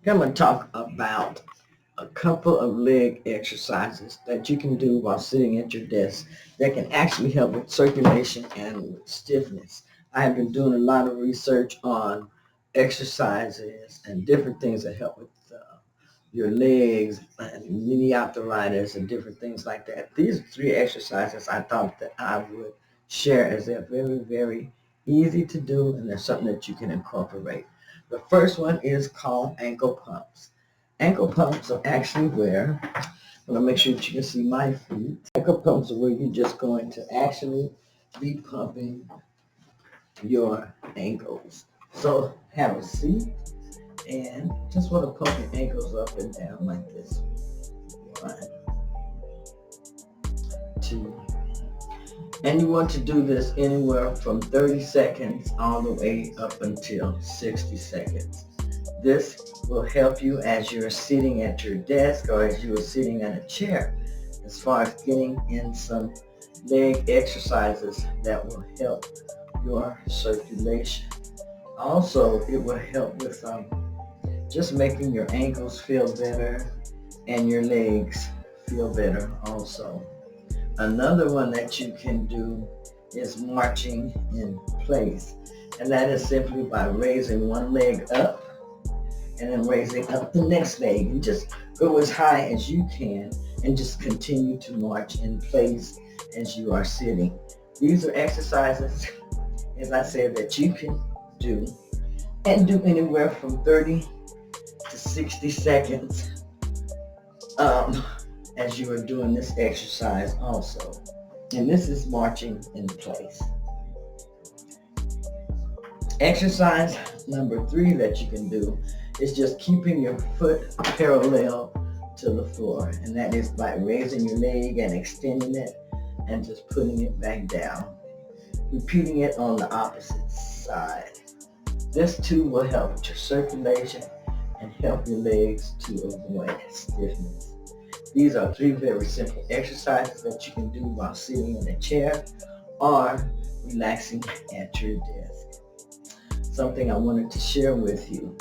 I'm going to talk about a couple of leg exercises that you can do while sitting at your desk that can actually help with circulation and with stiffness. I have been doing a lot of research on exercises and different things that help with your legs and mini arthritis and different things like that. These are three exercises I thought that I would share as they're very, very easy to do and they're something that you can incorporate. The first one is called ankle pumps. Ankle pumps are actually where, I'm going to make sure that you can see my feet. Ankle pumps are where you're just going to actually be pumping your ankles. So have a seat and just want to pump your ankles up and down like this. 1, 2. And you want to do this anywhere from 30 seconds all the way up until 60 seconds. This will help you as you're sitting at your desk or as you are sitting in a chair as far as getting in some leg exercises that will help your circulation. Also, it will help with just making your ankles feel better and your legs feel better also. Another one that you can do is marching in place. And that is simply by raising one leg up and then raising up the next leg. And just go as high as you can and just continue to march in place as you are sitting. These are exercises, as I said, that you can do and do anywhere from 30 to 60 seconds as you are doing this exercise also. And this is marching in place. Exercise number 3 that you can do is just keeping your foot parallel to the floor. And that is by raising your leg and extending it and just putting it back down. Repeating it on the opposite side. This too will help with your circulation and help your legs to avoid stiffness. These are 3 very simple exercises that you can do while sitting in a chair or relaxing at your desk. Something I wanted to share with you.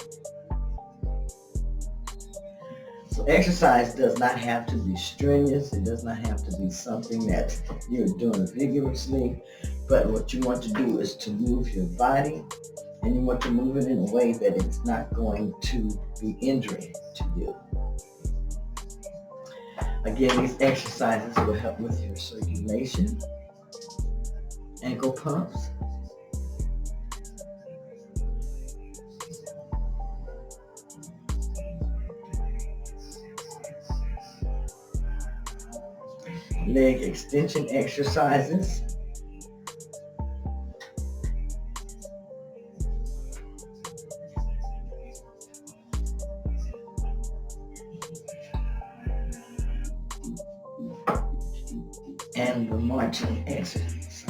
So exercise does not have to be strenuous. It does not have to be something that you're doing vigorously. But what you want to do is to move your body, and you want to move it in a way that it's not going to be injuring to you. Again, these exercises will help with your circulation, ankle pumps, leg extension exercises, and the marching exercise.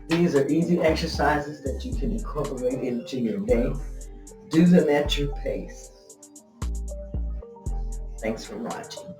These are easy exercises that you can incorporate into your day. Do them at your pace. Thanks for watching.